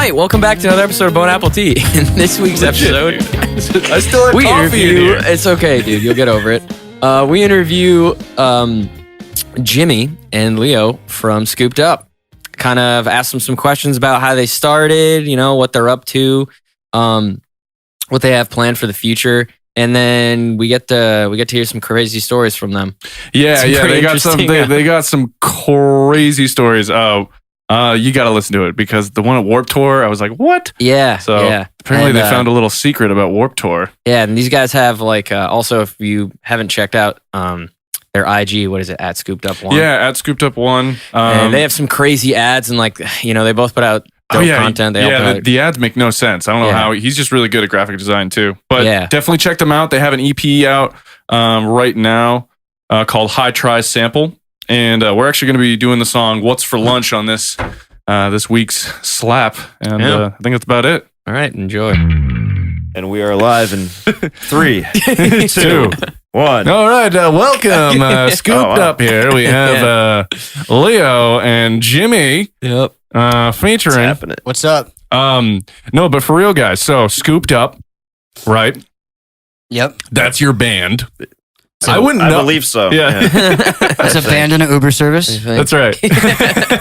right, welcome back to another episode of Bone Apple Tea. In this week's episode, I still have coffee in here. It's okay, dude. You'll get over it. We interview Jimmy and Leo from Scooped Up. Kind of ask them some questions about how they started, you know, what they're up to, what they have planned for the future. And then we get to hear some crazy stories from them. Yeah, they got some crazy stories. You got to listen to it because the one at Warped Tour, I was like, what? Yeah. So apparently they found a little secret about Warped Tour. Yeah, and these guys have also if you haven't checked out their IG, what is it, at Scooped Up One? Yeah, at Scooped Up One. And they have some crazy ads and they both put out dope content. The ads make no sense. I don't know how. He's just really good at graphic design too. But definitely check them out. They have an EP out right now called High Try Sample. And we're actually going to be doing the song What's for Lunch on this week's Slap. And I think that's about it. All right, enjoy. And we are live in 3, 2, 1. All right, welcome. Scooped Up here. We have Leo and Jimmy. Yep. Featuring. What's up? No, but for real, guys. So Scooped Up, right? Yep. That's your band. So, I wouldn't know. I believe so. Yeah. It's a band and an Uber service. That's right.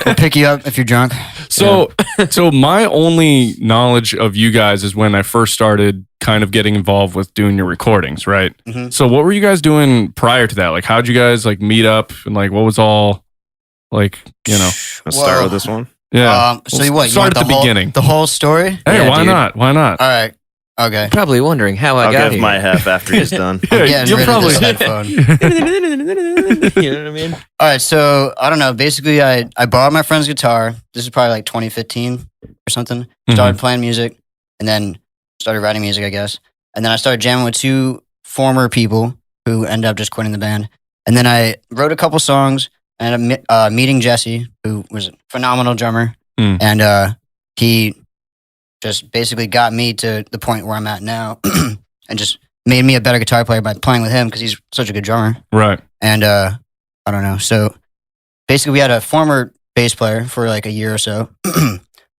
We'll pick you up if you're drunk. So my only knowledge of you guys is when I first started kind of getting involved with doing your recordings, right? Mm-hmm. So what were you guys doing prior to that? Like, how'd you guys like meet up and like what was all like, you know? Let's start with this one. Yeah. So you want start at the beginning. The whole story? Hey, Yeah, why dude. not? Why not? All right. Okay. Probably wondering how I I'll got give here. my half after he's done. Yeah, Getting you'll rid probably. of this headphone. You know what I mean? All right. So I don't know. Basically, I borrowed my friend's guitar. This is probably like 2015 or something. Started playing music and then started writing music, I guess. And then I started jamming with two former people who ended up just quitting the band. And then I wrote a couple songs and ended up meeting Jesse, who was a phenomenal drummer. And he just basically got me to the point where I'm at now and just made me a better guitar player by playing with him because he's such a good drummer. Right. And I don't know. So basically we had a former bass player for like a year or so,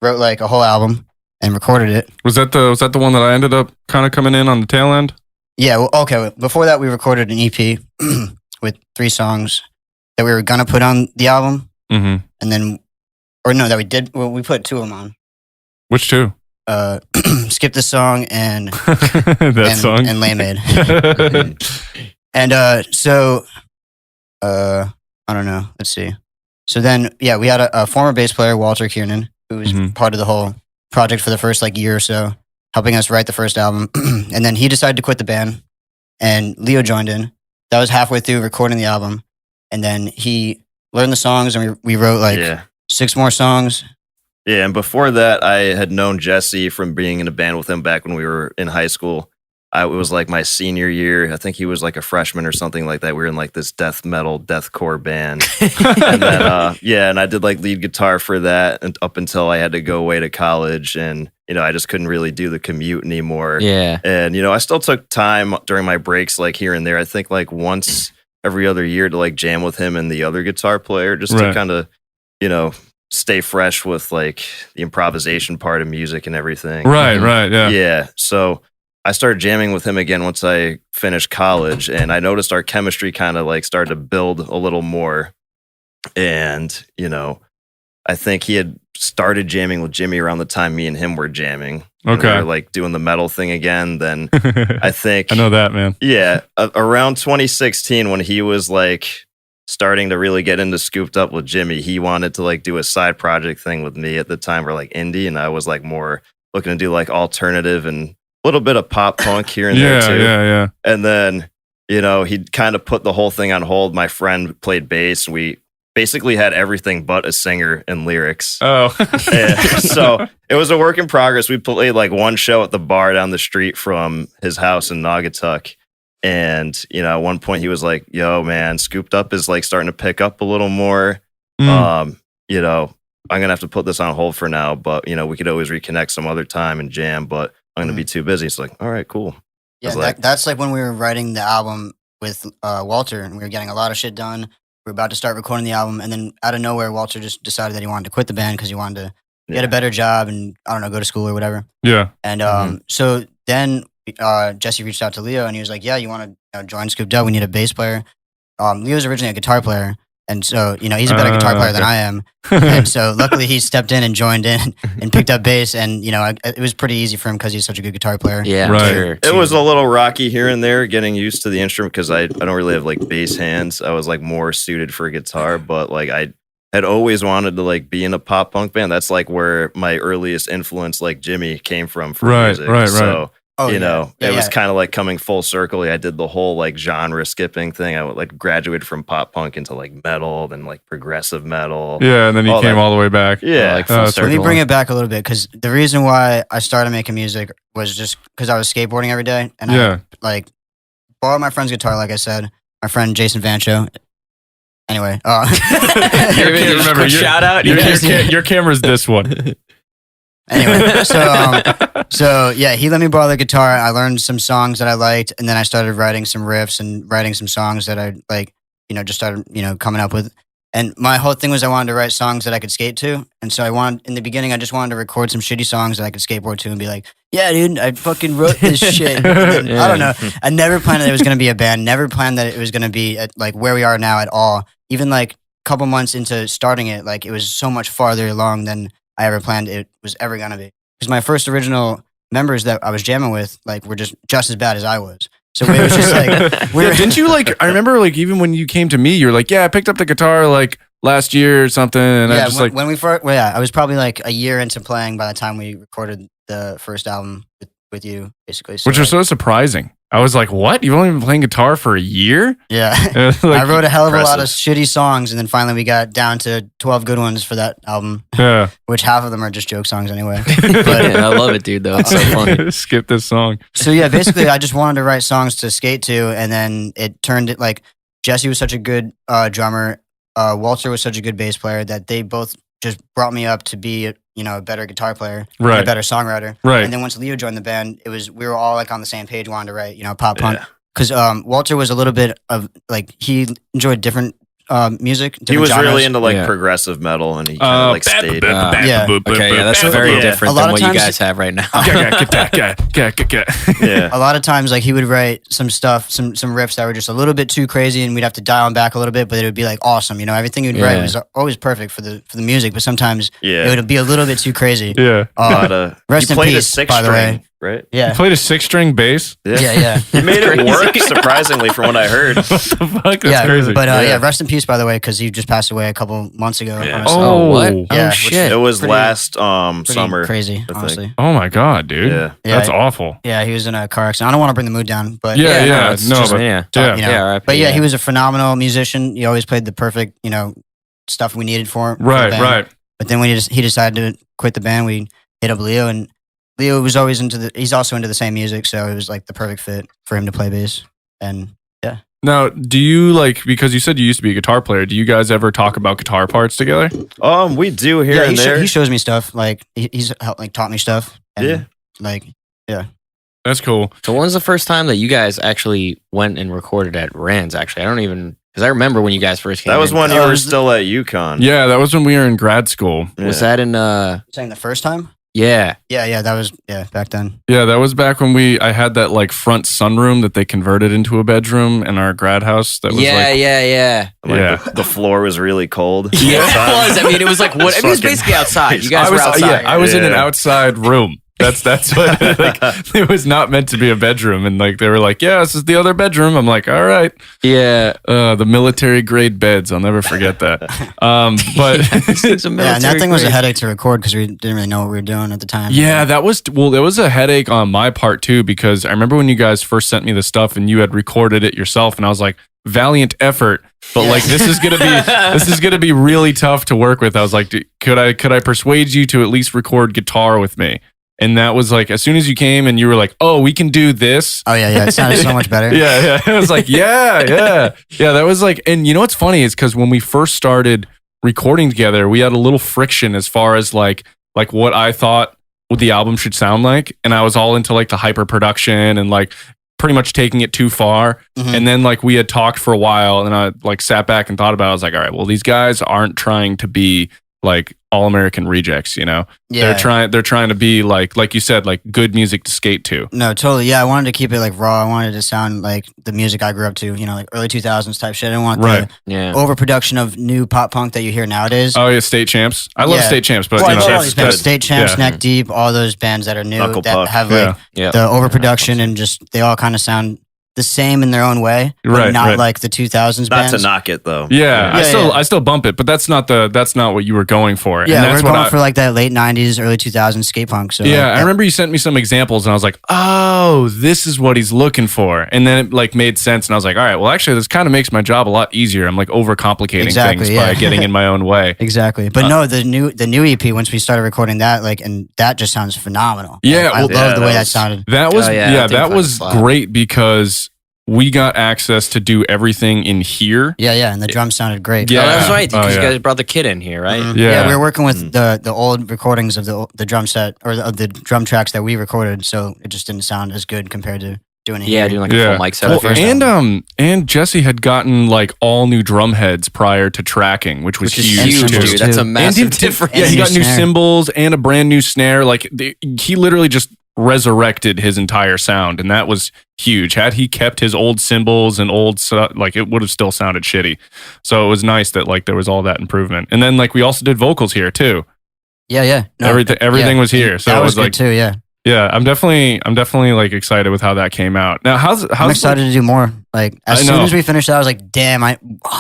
wrote like a whole album and recorded it. Was that the one that I ended up kind of coming in on the tail end? Yeah. Well, okay. Before that, we recorded an EP with 3 songs that we were going to put on the album. Mm-hmm. And then, or no, that we did. Well, we put 2 of them on. Which 2? Skip the Song and that song and Lame Aid. And so I don't know. Let's see. So then, yeah, we had a former bass player, Walter Kiernan, who was part of the whole project for the first like year or so, helping us write the first album. And then he decided to quit the band, and Leo joined in. That was halfway through recording the album, and then he learned the songs, and we wrote like 6 more songs. Yeah, and before that, I had known Jesse from being in a band with him back when we were in high school. It was like my senior year. I think he was like a freshman or something like that. We were in like this death metal, deathcore band. And then, and I did like lead guitar for that and up until I had to go away to college. And, I just couldn't really do the commute anymore. Yeah. And, I still took time during my breaks, like here and there. I think like once every other year to like jam with him and the other guitar player just to kind of, stay fresh with like the improvisation part of music and everything. Right, yeah. Yeah. So I started jamming with him again once I finished college, and I noticed our chemistry kind of like started to build a little more. And, I think he had started jamming with Jimmy around the time me and him were jamming. Okay. We were like doing the metal thing again. Then I think I know that, man. Yeah. Around 2016 when he was like starting to really get into Scooped Up with Jimmy, he wanted to like do a side project thing with me at the time for like indie, and I was like more looking to do like alternative and a little bit of pop punk here and there too. Yeah. And then, he kind of put the whole thing on hold. My friend played bass, and we basically had everything but a singer and lyrics. Oh. So it was a work in progress. We played like one show at the bar down the street from his house in Naugatuck. And, at one point he was like, yo, man, Scooped Up is like starting to pick up a little more. I'm going to have to put this on hold for now, but, we could always reconnect some other time and jam, but I'm going to be too busy. It's like, all right, cool. Yeah, that's like when we were writing the album with Walter, and we were getting a lot of shit done. We were about to start recording the album, and then out of nowhere, Walter just decided that he wanted to quit the band because he wanted to get a better job and I don't know, go to school or whatever. Yeah. And so then Jesse reached out to Leo and he was like, yeah, you want to join Scooped Up? We need a bass player. Leo's originally a guitar player. And so, he's a better guitar player than I am. And so luckily he stepped in and joined in and picked up bass. And, it was pretty easy for him because he's such a good guitar player. Yeah, right. Sure. It was a little rocky here and there getting used to the instrument because I don't really have like bass hands. I was like more suited for guitar, but like I had always wanted to like be in a pop punk band. That's like where my earliest influence, like Jimmy, came from for music. Right. So, it was kind of like coming full circle. I did the whole like genre skipping thing. I would like graduate from pop punk into like metal, then like progressive metal. Yeah, and then you came all the way back. Yeah. Like full circle. Let me bring it back a little bit because the reason why I started making music was just because I was skateboarding every day. And I like borrowed my friend's guitar, like I said, my friend Jason Vancho. Anyway, remember shout out. Your camera's this one. Anyway, so yeah, he let me borrow the guitar. I learned some songs that I liked, and then I started writing some riffs and writing some songs that I like. Just started coming up with. And my whole thing was I wanted to write songs that I could skate to. And so in the beginning, I just wanted to record some shitty songs that I could skateboard to and be like, yeah, dude, I fucking wrote this shit. Then, I don't know. I never planned that it was going to be a band. Never planned that it was going to be at, like where we are now at all. Even like a couple months into starting it, like it was so much farther along than I ever planned it was ever going to be. Because my first original members that I was jamming with, like, were just as bad as I was. So it was just like, didn't you like, I remember like even when you came to me, you're like, yeah, I picked up the guitar like last year or something. And I just when we first, I was probably like a year into playing by the time we recorded the first album with you, basically. So, which was so surprising. I was like, what? You've only been playing guitar for a year? Yeah. Like, I wrote a hell of a lot of shitty songs, and then finally we got down to 12 good ones for that album. Yeah. Which half of them are just joke songs anyway. But I love it, dude, though. It's so funny. Skip this song. So yeah, basically I just wanted to write songs to skate to, and then it turned it like Jesse was such a good drummer. Walter was such a good bass player that they both just brought me up to be a better guitar player, right, a better songwriter, right. And then once Leo joined the band, we were all like on the same page, wanting to write pop punk, because Walter was a little bit of like he enjoyed different music. He was genres. Really into like progressive metal, and he kind of like stayed. Yeah, okay, yeah, that's very different than what you guys have right now. Yeah, a lot of times like he would write some stuff, some riffs that were just a little bit too crazy, and we'd have to dial them back a little bit, but it would be like awesome. Everything he'd write was always perfect for the music, but sometimes it would be a little bit too crazy. Yeah, rest in peace, by the way. Right? Yeah. You played a 6-string bass? Yeah. He made it work, surprisingly, from what I heard. What the fuck? That's crazy. But rest in peace, by the way, because he just passed away a couple months ago. Yeah. Oh, what? Yeah, shit. It was last summer. Crazy, honestly. Oh my God, dude. Yeah. That's awful. Yeah, he was in a car accident. I don't want to bring the mood down, but But he was a phenomenal musician. He always played the perfect, stuff we needed for him. Right. But then when he decided to quit the band, we hit up Leo, and Leo was always he's also into the same music, so it was like the perfect fit for him to play bass. And yeah. Now, do you because you said you used to be a guitar player, do you guys ever talk about guitar parts together? We do here and there. He shows me stuff, like he's helped, taught me stuff. And, That's cool. So when was the first time that you guys actually went and recorded at Rands? Actually, I don't even, because I remember when you guys first came. That was when you were still at UConn. Yeah, that was when we were in grad school. Yeah. Was that in saying the first time? Yeah. Yeah, that was back then. Yeah, that was back when I had that like front sunroom that they converted into a bedroom in our grad house. That was The floor was really cold. Yeah, it was. I mean, it was like what? It was basically outside. You guys were outside. Yeah, I was in an outside room. That's what it was not meant to be a bedroom, and like they were like, yeah, this is the other bedroom. I'm like, all right, yeah, the military grade beds. I'll never forget that. But and that thing was a headache to record because we didn't really know what we were doing at the time. Yeah, that was a headache on my part too, because I remember when you guys first sent me the stuff and you had recorded it yourself, and I was like, valiant effort, but like this is gonna be really tough to work with. I was like, could I persuade you to at least record guitar with me? And that was like, as soon as you came and you were like, oh, we can do this. Oh, yeah. It sounded so much better. Yeah. I was like, yeah. That was like, and you know what's funny is because when we first started recording together, we had a little friction as far as like what I thought what the album should sound like. And I was all into like the hyper production and like pretty much taking it too far. Mm-hmm. And then like we had talked for a while and I like sat back and thought about it. I was like, all right, well, these guys aren't trying to be like all American rejects, you know. Yeah. They're trying to be like you said, like good music to skate to. No, totally. Yeah, I wanted to keep it like raw. I wanted it to sound like the music I grew up to, you know, like early 2000s type shit. I didn't want the overproduction of new pop punk that you hear nowadays. Oh yeah, State Champs. I love State Champs, but well, all these bands, State Champs, Neck Deep, all those bands that are new Knuckle that Puck. have like the overproduction and just they all kind of sound the same in their own way, but not like the 2000s bands. Not to knock it though. I still bump it, but that's not what you were going for. Yeah, and that's we're going for like that late 90s, early 2000s skate punk. So yeah, I remember you sent me some examples and I was like, oh, this is what he's looking for. And then it like made sense and I was like, all right, well actually this kind of makes my job a lot easier. I'm like overcomplicating things by getting in my own way. Exactly. But no, the new EP, once we started recording that, like, and that just sounds phenomenal. Yeah. I love the way that sounded. That was, that was great because we got access to do everything in here. Yeah, and the drums sounded great. Yeah, that's right. Because you guys brought the kit in here, right? Mm-hmm. Yeah, we were working with the old recordings of the drum set or the drum tracks that we recorded, so it just didn't sound as good compared to doing it. Yeah, doing like a full mic set. Well, and Jesse had gotten like all new drum heads prior to tracking, which was huge, dude. That's a massive difference. Yeah, he got new cymbals and a brand new snare. Like he literally just resurrected his entire sound, and that was huge. Had he kept his old cymbals and like it would have still sounded shitty. So it was nice that like there was all that improvement. And then like we also did vocals here too. Yeah. No, everything was here. So that it was good like too. Yeah. Yeah, I'm definitely like excited with how that came out. Now, I'm excited to do more. Like as soon as we finished that, I was like, damn, I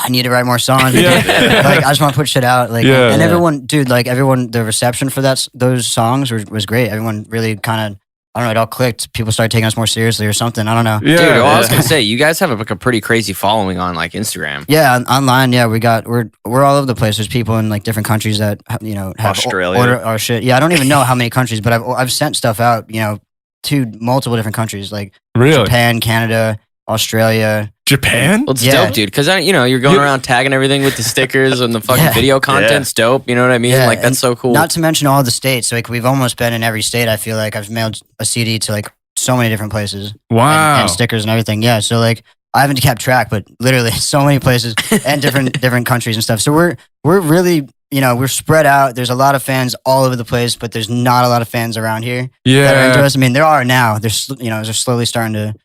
need to write more songs. Like I just want to put shit out. Like and everyone, dude, like everyone, the reception for those songs was great. Everyone really kind of, I don't know, it all clicked. People started taking us more seriously or something. I don't know. Yeah, dude, I was gonna say, you guys have like a pretty crazy following on like Instagram. Yeah, online. Yeah, we're all over the place. There's people in like different countries that have Australia. Order our shit. Yeah, I don't even know how many countries, but I've sent stuff out, to multiple different countries like Japan, Canada, Australia. Japan? Well, it's dope, dude. Because you're going around tagging everything with the stickers and the fucking video content's dope. You know what I mean? Like that's so cool. Not to mention all the states. Like we've almost been in every state. I feel like I've mailed a CD to like so many different places. Wow. And stickers and everything. Yeah. So like I haven't kept track, but literally so many places and different countries and stuff. So we're really we're spread out. There's a lot of fans all over the place, but there's not a lot of fans around here that are into us. I mean, there are now. They're slowly starting to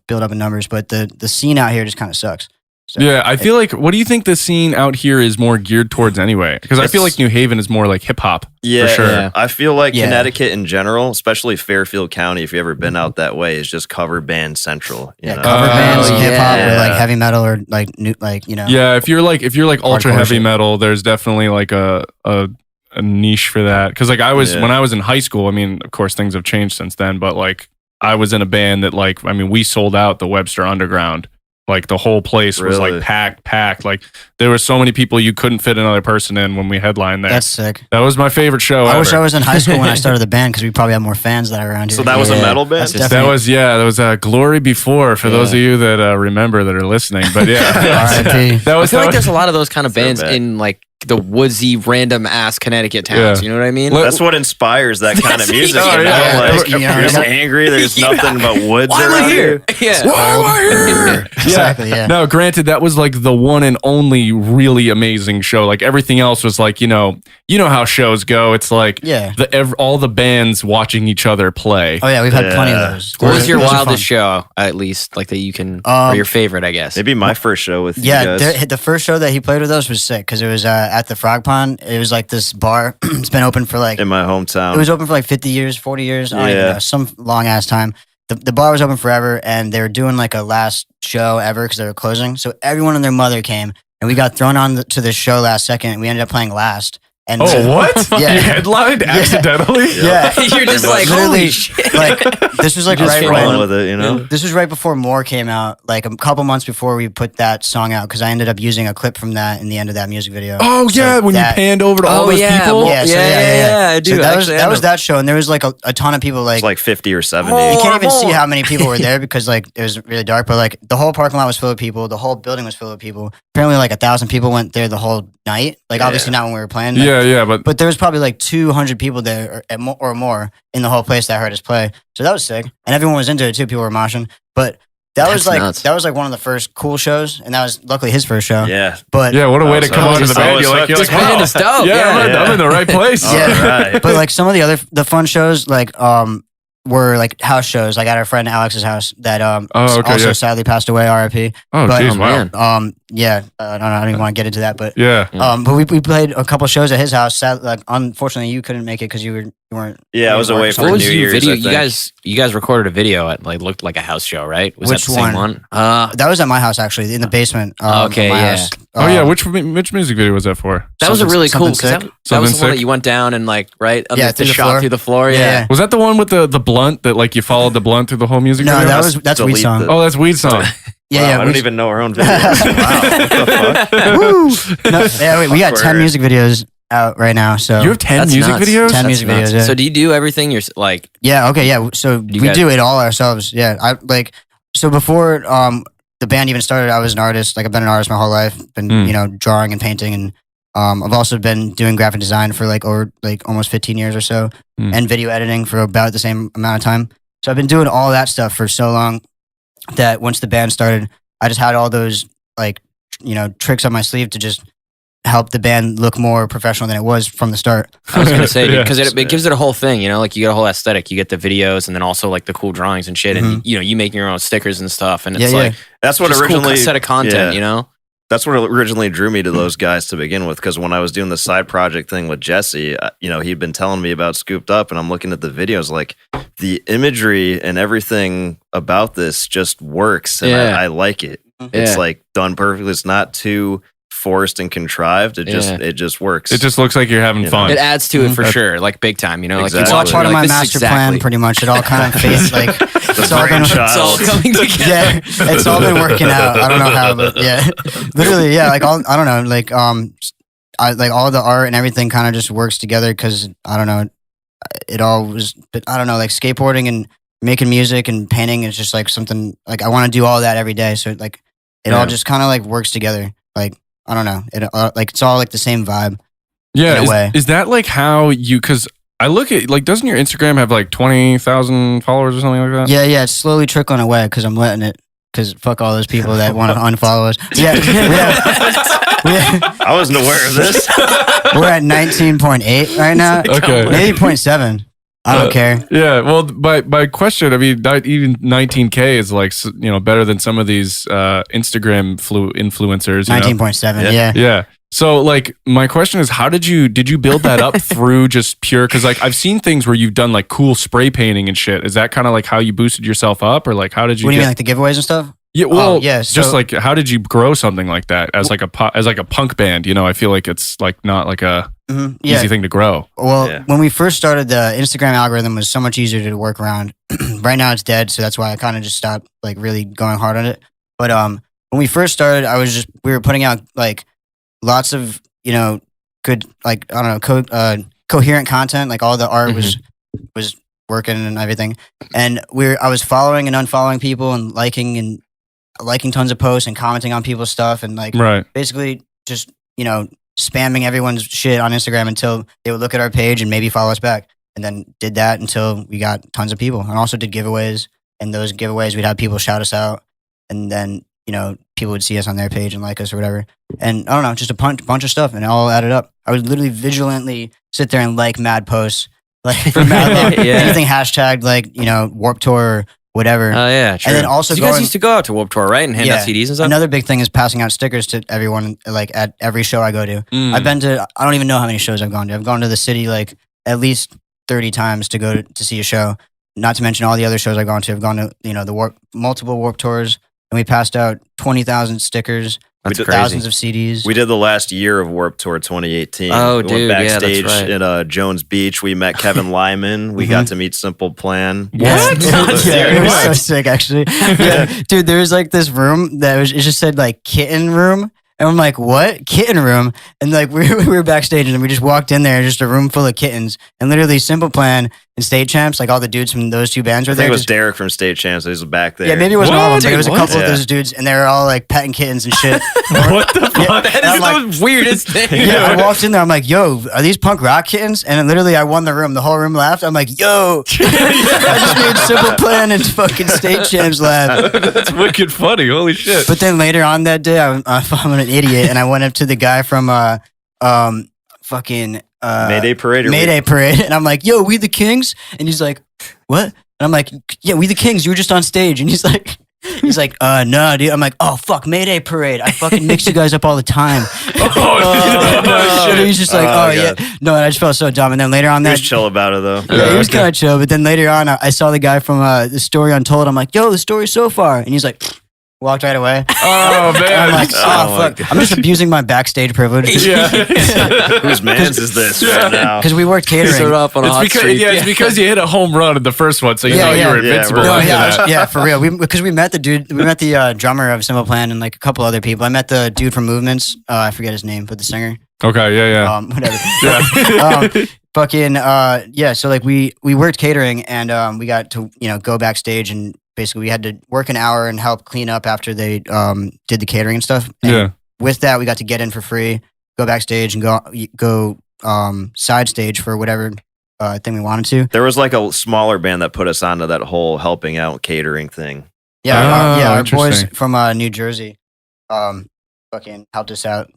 build up in numbers, but the scene out here just kind of sucks. So, yeah, I feel like, what do you think the scene out here is more geared towards anyway? Because I feel like New Haven is more like hip hop. Yeah, for sure. Yeah. I feel like Connecticut in general, especially Fairfield County, if you've ever been out that way, is just cover band central. You know? Cover bands, hip hop, or like heavy metal, or like new, Yeah, if you're like ultra heavy metal, there's definitely like a niche for that. Because like when I was in high school, I mean, of course things have changed since then, but like I was in a band that like, I mean, we sold out the Webster Underground. Like the whole place was like packed. Like there were so many people you couldn't fit another person in when we headlined there. That's sick. That was my favorite show I ever. wish I was in high school when I started the band because we probably have more fans that are around here. So that was a metal band? That was Glory Before for those of you that remember that are listening. But yeah. I feel like there's a lot of those kind of bands in like the woodsy, random ass Connecticut towns. You know what I mean? That's what inspires that kind of music. Like, you're just angry. There's nothing but woods around here. Yeah. Why am I here? Exactly. Yeah. No, granted, that was like the one and only really amazing show. Like everything else was like, you know how shows go. It's like all the bands watching each other play. Oh yeah, we've had plenty of those. What was your wildest show, at least, like that you can, or your favorite, I guess? Maybe my first show with you guys. The first show that he played with us was sick because it was at the Frog Pond. It was like this bar. It's been open for like in my hometown. It was open for like 50 years, 40 years. I don't even know, some long ass time. The bar was open forever, and they were doing like a last show ever because they were closing. So everyone and their mother came, and we got thrown on to this show last second. And we ended up playing last. And what? Yeah. You headlined accidentally? Yeah. You're just like, holy shit. Like, this was like just right when, with it, This was right before More came out, like a couple months before we put that song out, because I ended up using a clip from that in the end of that music video. Oh, so yeah, when you panned over to all those people? Yeah, dude. So that was that show, and there was like a ton of people. Like, it was like 50 or 70. You can't even see how many people were there because like it was really dark, but like the whole parking lot was full of people. The whole building was full of people. Apparently like 1,000 people went there the whole night. Like obviously not when we were playing. Like, but there was probably like 200 people there or more in the whole place that heard us play. So that was sick. And everyone was into it too. People were moshing. But That was like one of the first cool shows, and that was luckily his first show. Yeah, but what a way to come onto the band. You're like, band is dope. I'm in the right place. Yeah, right. But like some of the fun shows, like were like house shows, like at our friend Alex's house that also sadly passed away, R.I.P. Oh, jeez, wow. I don't even want to get into that, but but we played a couple shows at his house. Sad, like unfortunately, you couldn't make it because you weren't. Yeah, I was away for New Year's. Video? You guys recorded a video at like looked like a house show, right? Was Which that the same one? That was at my house actually, in the basement. House. Which music video was that for? That was a really cool. That was the one that you went down and like through the floor. Yeah. Was that the one with the blunt that like you folled the blunt through the whole music video? No, that's Weed Song. Oh, that's Weed Song. I don't even know our own videos. Wow, what the fuck? We got 10 music videos out right now. So you have 10 music videos? 10 music videos. Yeah. So do you do everything? You're like, So we do it all ourselves. Yeah, so before the band even started, I was an artist. Like I've been an artist my whole life. Been drawing and painting, and I've also been doing graphic design for over almost 15 years or so, and video editing for about the same amount of time. So I've been doing all that stuff for so long that once the band started, I just had all those tricks on my sleeve to just help the band look more professional than it was from the start. I was gonna say, because it gives it a whole thing, like you get a whole aesthetic. You get the videos, and then also like the cool drawings and shit, and you making your own stickers and stuff, and it's like that's what originally cool set of content, That's what originally drew me to those guys to begin with, because when I was doing the side project thing with Jesse, he'd been telling me about Scooped Up, and I'm looking at the videos, like the imagery and everything about this just works, and I like it. It's like done perfectly. It's not too forced and contrived. It just works. It just looks like you're having fun. It adds to it for sure, like big time. Exactly. Like it's all part of my master plan, pretty much. It all kind of fits like it's all coming together. Yeah, it's all been working out. I don't know how, but literally, like all I don't know, like like all the art and everything kind of just works together because I don't know, it all was. But I don't know, like skateboarding and making music and painting is just like something like I want to do all that every day. So like it all just kind of like works together. Like I don't know, it like it's all like the same vibe. Yeah, in a way. Is that like how you? Because I look at like, doesn't your Instagram have like 20,000 followers or something like that? Yeah, it's slowly trickling away because I'm letting it. Because fuck all those people that want to unfollow us. I wasn't aware of this. We're at 19.8 right now. Okay, maybe 0.7. I don't care. Yeah, well, by question, I mean, even 19K is like, better than some of these Instagram influencers. 19.7, yeah. Yeah. So like, my question is, how did you build that up through just pure? Because like, I've seen things where you've done like cool spray painting and shit. Is that kind of like how you boosted yourself up, or like how did you? What do you mean, like the giveaways and stuff? Yeah, well, just like how did you grow something like that as like a punk band? I feel like it's like not like a easy thing to grow. Well, when we first started, the Instagram algorithm was so much easier to work around. Right now it's dead, so that's why I kind of just stopped like really going hard on it. But when we first started, we were putting out like lots of good like I don't know coherent content. Like all the art was working and everything, and I was following and unfollowing people and liking tons of posts and commenting on people's stuff and like basically just spamming everyone's shit on Instagram until they would look at our page and maybe follow us back, and then did that until we got tons of people, and also did giveaways, and those giveaways we'd have people shout us out, and then people would see us on their page and like us or whatever, and I don't know, just a bunch of stuff, and it all added up. I would literally vigilantly sit there and like mad posts, like for mad long, anything hashtagged like Warped Tour or whatever. Oh yeah, true. And then also you guys used to go out to Warped Tour, right, and hand out CDs and stuff. Another big thing is passing out stickers to everyone, like at every show I go to. I've been to, I don't even know how many shows I've gone to. I've gone to the city like at least 30 times to go to see a show. Not to mention all the other shows I've gone to. I've gone to the multiple Warped Tours. And we passed out 20,000 stickers. That's crazy. Thousands of CDs. We did the last year of Warped Tour 2018. Oh, we went backstage that's right. at Jones Beach. We met Kevin Lyman. We got to meet Simple Plan. What? It was so sick, actually. Dude, there was like this room it just said like kitten room. And I'm like, what? Kitten room? And like we were backstage and we just walked in there, just a room full of kittens. And literally Simple Plan and State Champs, like all the dudes from those two bands were I there. think it was Derek from State Champs. He was back there. Yeah, maybe it wasn't all of them, but it was a Dude, couple what? of those dudes, and they were all like petting kittens and shit. What the fuck? That is the weirdest thing. Yeah, I walked in there. I'm like, "Yo, are these punk rock kittens?" And then literally, I won the room. The whole room laughed. I'm like, "Yo, I just made Simple Plan and fucking State Champs laugh." That's wicked funny. Holy shit. But then later on that day, I'm an idiot, and I went up to the guy from fucking Mayday Parade. Mayday Parade, and I'm like, "Yo, we the Kings?" And he's like, "What?" And I'm like, "Yeah, we the Kings. You were just on stage." And he's like, "No, dude." I'm like, "Oh fuck, Mayday Parade. I fucking mix you guys up all the time." Oh, And he's just like, Oh, "Oh yeah." God. No, and I just felt so dumb. And then later on He that, was chill about it though. yeah, he was kind of chill. But then later on, I saw the guy from the Story Untold. I'm like, "Yo, the story so far," and he's like, walked right away. Oh man. I'm like, Oh, my fuck. I'm just abusing my backstage privilege. Yeah. Whose man's is this right now? Because we worked catering. Start off on a hot streak. It's because you hit a home run in the first one, so you Yeah, know yeah. you were Yeah, invincible. we're No, like after that. yeah, for real. Because we met the drummer of Simple Plan and like a couple other people. I met the dude from Movements. I forget his name, but the singer. Okay, yeah. Whatever. Yeah. Fucking yeah. So like we worked catering and we got to go backstage and basically we had to work an hour and help clean up after they did the catering and stuff. And Yeah. with that, we got to get in for free, go backstage and go side stage for whatever thing we wanted to. There was like a smaller band that put us onto that whole helping out catering thing. Yeah, Oh, our boys interesting. from New Jersey, fucking helped us out.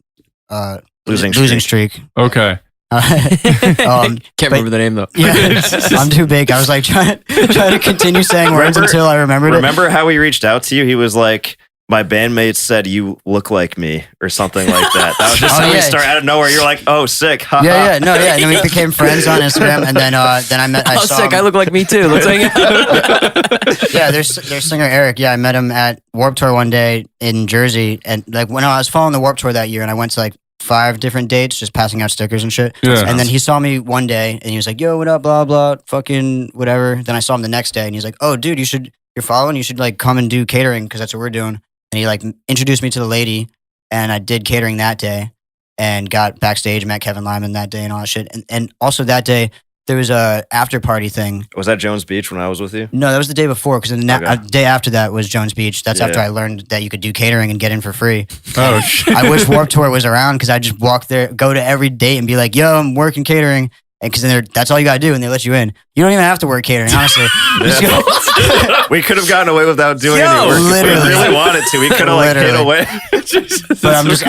Losing streak. Okay. Can't remember the name though. Yeah, I'm too big. I was like trying to continue saying words Remember- until I remembered it. Remember how he reached out to you? He was like, "My bandmates said you look like me," or something like that. That was just Oh, how we yeah. started out of nowhere. You're like, "Oh, sick." haha." Yeah. And then we became friends on Instagram, and then I met. I Oh, saw sick! him. I look like me too. Let's hang out. Yeah, there's singer Eric. Yeah, I met him at Warped Tour one day in Jersey, and like when I was following the Warped Tour that year, and I went to like 5 different dates, just passing out stickers and shit. Yeah. And then he saw me one day, and he was like, "Yo, what up? Blah blah, fucking whatever." Then I saw him the next day, and he's like, "Oh, dude, you're following. You should like come and do catering because that's what we're doing." And he like introduced me to the lady, and I did catering that day, and got backstage, met Kevin Lyman that day, and all that shit. And also that day there was a after party thing. Was that Jones Beach when I was with you? No, that was the day before because the Okay. day after that was Jones Beach. That's Yeah. after I learned that you could do catering and get in for free. Oh shit. I wish Warped Tour was around because I just walk there, go to every date and be like, "Yo, I'm working catering," and because then that's all you gotta do and they let you in. You don't even have to work catering, honestly. Just go- We could have gotten away without doing Yo, any work. If literally. we really wanted to. We could have like hid Literally. away. but I'm just,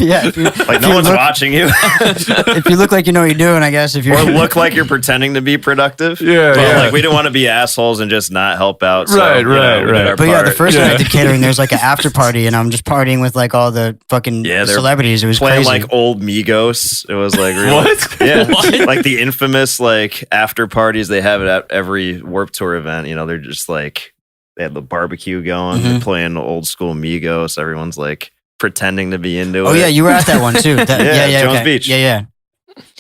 yeah. If you, Like no one's watching you. if you look like you know what you're doing, I guess. If you're Or look like you're pretending to be productive. Yeah, But yeah. like we didn't want to be assholes and just not help out. So, Right, you know, right, we did right. our But yeah, the part. first time I did catering, there was like an after party, and I'm just partying with like all the fucking Yeah, they're celebrities. It was playing crazy. like old Migos. It was like really, What? Yeah, What? like the infamous like after parties they have at every Warped Tour event. You know, they're just like they had the barbecue going. They're playing old school Migos. Everyone's like pretending to be into it. Oh yeah, you were at that one too. Yeah, Jones okay. Beach. Yeah.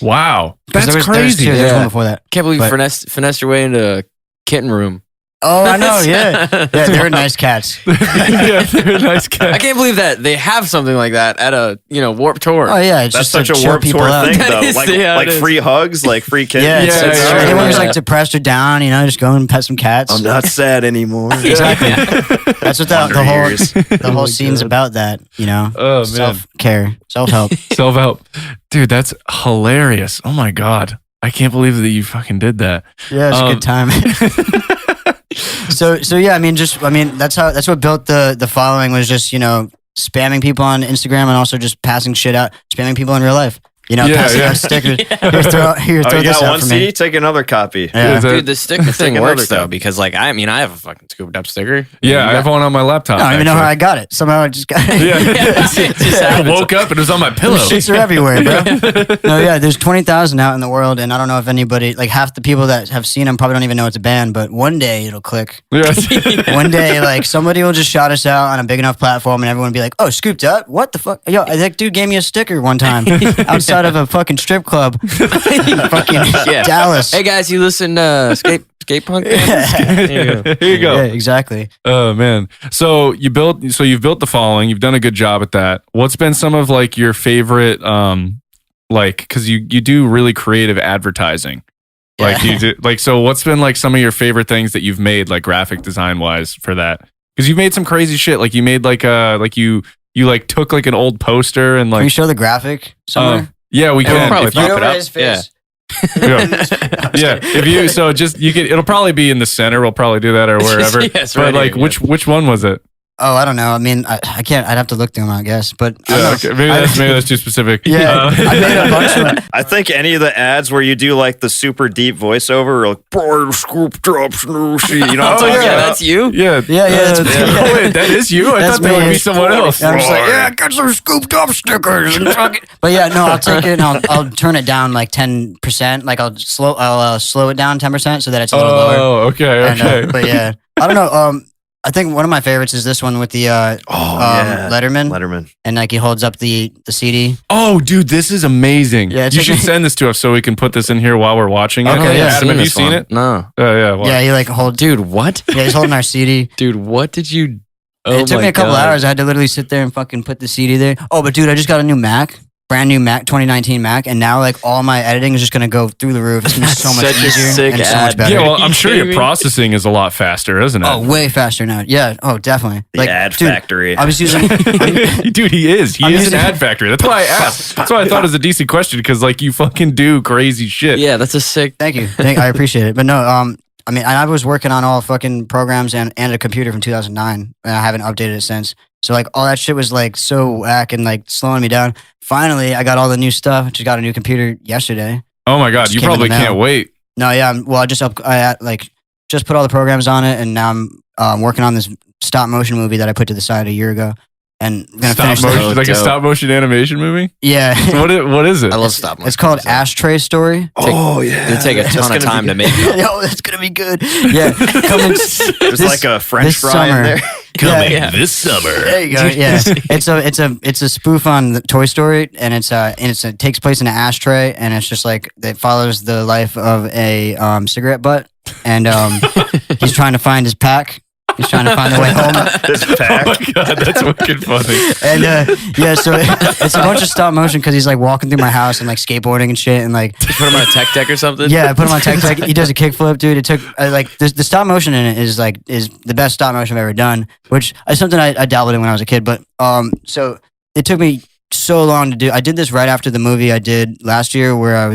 Wow. 'Cause That's there was crazy. two. There was Yeah. one before that. Can't believe you But- finessed your way into a kitten room. Oh, I know. Yeah, they were nice cats. Yeah, they're a nice I cat. can't believe that they have something like that at a Warped Tour. Oh yeah, it's That's just such a to chill Warped people Tour out. thing, That though. is- Like, yeah, like it is. free hugs, like free kittens. Yeah, Yeah, it's yeah, anyone who's yeah. like depressed or down, just go and pet some cats. I'm not sad anymore. Exactly. That's what Wonder years. the whole scene's about. That Oh man. self care, self help. Self-help. Dude, that's hilarious. Oh my God. I can't believe that you fucking did that. Yeah, it's a good time. So yeah, I mean, that's what built the following was just spamming people on Instagram and also just passing shit out, spamming people in real life. Yeah, passing yeah. out stickers. Here, throw Oh, you this got out one for CD? me. Take another copy. Yeah. Is that- Dude, the sticker thing another works though cup. because I have a fucking scooped up sticker. Yeah, I have one on my laptop. I don't even know how I actually. got it. Somehow I just got it. I woke up and it was on my pillow. Shits are everywhere, bro. No, yeah, there's 20,000 out in the world, and I don't know if anybody, like half the people that have seen them probably don't even know it's a band, but one day it'll click. Yeah. One day, like, somebody will just shout us out on a big enough platform, and everyone will be like, "Oh, scooped up? What the fuck? Yo, that dude gave me a sticker one time outside of a fucking strip club, fucking Yeah. Dallas." Hey guys, you listen to skate punk? There you go. Here you go. Yeah, exactly. Oh man. So you've built the following. You've done a good job at that. What's been some of like your favorite cuz you do really creative advertising. Like you do, like, so what's been like some of your favorite things that you've made, like graphic design wise for that? Because you've made some crazy shit. Like you made like you like took like an old poster and like. Can we show the graphic somewhere? Yeah, we can. We'll probably pop it up. His face. Yeah. If you it'll probably be in the center. We'll probably do that or wherever. Yes, but like, which one was it? Oh, I don't know. I mean, I can't. I'd have to look through them, I guess. But Okay. Maybe that's too specific. Yeah, I made a bunch of them. I think any of the ads where you do like the super deep voiceover, or like "Boy, scoop drops, no shit," you know what I'm talking about? That's you. Yeah. That's me. Oh, wait, that is you. I That's thought that would me. be someone else. And I'm just like, I got some scooped up stickers. But yeah, no, I'll take it and I'll turn it down like 10%. Like I'll slow it down 10% so that it's a little lower. Oh, okay. And, but yeah, I don't know. I think one of my favorites is this one with the Letterman, and like he holds up the CD. Oh, dude, this is amazing. Yeah, you should send this to us so we can put this in here while we're watching it. Okay, yeah. Adam, have you seen it? No. Yeah. Yeah, he like holds. Dude, what? Yeah, he's holding our CD. Dude, what did you? It took me a couple hours. I had to literally sit there and fucking put the CD there. Oh, but dude, I just got a new Mac. Brand new Mac, 2019 Mac, and now like all my editing is just gonna go through the roof. It's gonna be so much easier and so much better. Yeah, well, I'm sure your processing is a lot faster, isn't it? Oh, way faster now. Yeah. Oh, definitely. The ad factory. I was using. Dude, he is. He is an ad factory. That's why I asked. That's why I thought it was a decent question because like you fucking do crazy shit. Yeah, that's a sick. Thank you. I appreciate it. But no, I mean, I was working on all fucking programs and a computer from 2009, and I haven't updated it since. So like all that shit was like so whack and like slowing me down. Finally, I got all the new stuff. Just got a new computer yesterday. Oh my god, you probably can't wait. No, yeah. Well, I just put all the programs on it, and now I'm working on this stop motion movie that I put to the side a year ago, and I'm gonna finish motion, like a stop motion animation movie. Yeah. What is it? I love stop motion. It's called Ashtray Story. It'll take a ton of time to make. Yo, that's gonna be good. Yeah, coming. There's like a French fry in there. Coming this summer. There you go. Yeah, it's a spoof on the Toy Story, and it takes place in an ashtray, and it's just like it follows the life of a cigarette butt, and he's trying to find his pack. He's trying to find the way home. This pack. Oh my god, that's wicked funny. And yeah, so it's a bunch of stop motion because he's like walking through my house and like skateboarding and shit, and like You put him on a tech deck or something. yeah, I put him on tech deck. He does a kickflip, dude. It took like the stop motion in it is the best stop motion I've ever done, which is something I dabbled in when I was a kid. But so it took me so long to do. I did this right after the movie I did last year where I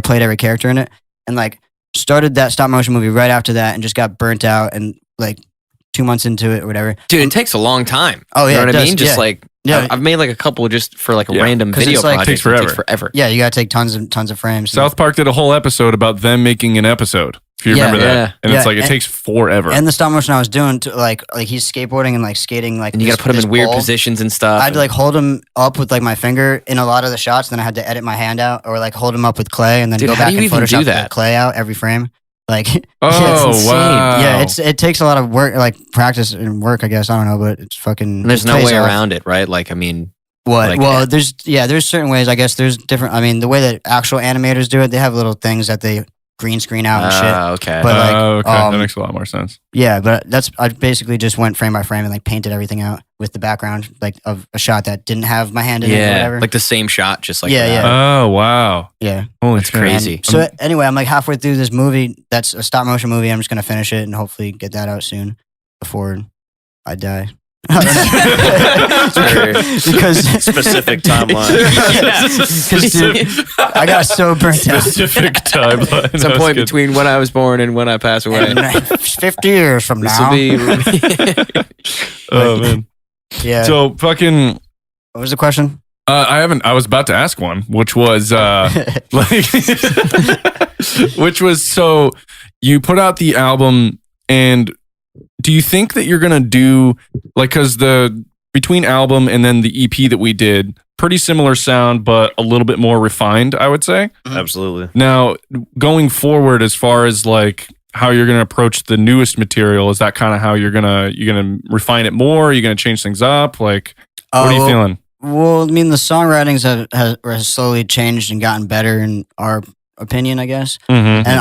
played every character in it, and like started that stop motion movie right after that, and just got burnt out and like 2 months into it or whatever. Dude, it takes a long time. Oh yeah, you know what I mean? does, Just like I've made like a couple just for like a random video like, project. It takes forever. Yeah, you gotta take tons of frames. South Park did a whole episode about them making an episode. If you remember that, and it's like it takes forever. And the stop motion I was doing, to like he's skateboarding and like skating, like and you got to put him in weird positions and stuff. I had to like hold him up with like my finger in a lot of the shots. Then I had to edit my hand out, or like hold him up with clay, and then go back and Photoshop the clay out every frame. Like, wow, yeah, it takes a lot of work, like practice and work, I guess. I don't know, but it's fucking. And there's no way around it, right? Like, I mean, what? Like, well, there's certain ways. I guess there's different. I mean, the way that actual animators do it, they have little things that they green screen out and shit. Okay. But okay, that makes a lot more sense. Yeah, but I basically just went frame by frame and like painted everything out with the background like of a shot that didn't have my hand in it or whatever. Like the same shot, just like yeah. Oh wow. Yeah. Holy shit. Crazy. And so anyway, I'm like halfway through this movie. That's a stop motion movie. I'm just gonna finish it and hopefully get that out soon before I die. Because specific timeline. Dude, I got so burnt out. Specific timeline. Some point between when I was born and when I pass away. 50 years from now. Oh man. Yeah. So fucking. What was the question? I was about to ask one, which was so you put out the album, and do you think that you're gonna do like, because the between album and then the EP that we did, pretty similar sound but a little bit more refined, I would say. Absolutely. Now going forward, as far as like how you're gonna approach the newest material, is that kind of how you're gonna refine it more? Are you gonna change things up? Like, what are you feeling? Well, I mean, the songwritings has slowly changed and gotten better in our opinion, I guess. Mm-hmm. And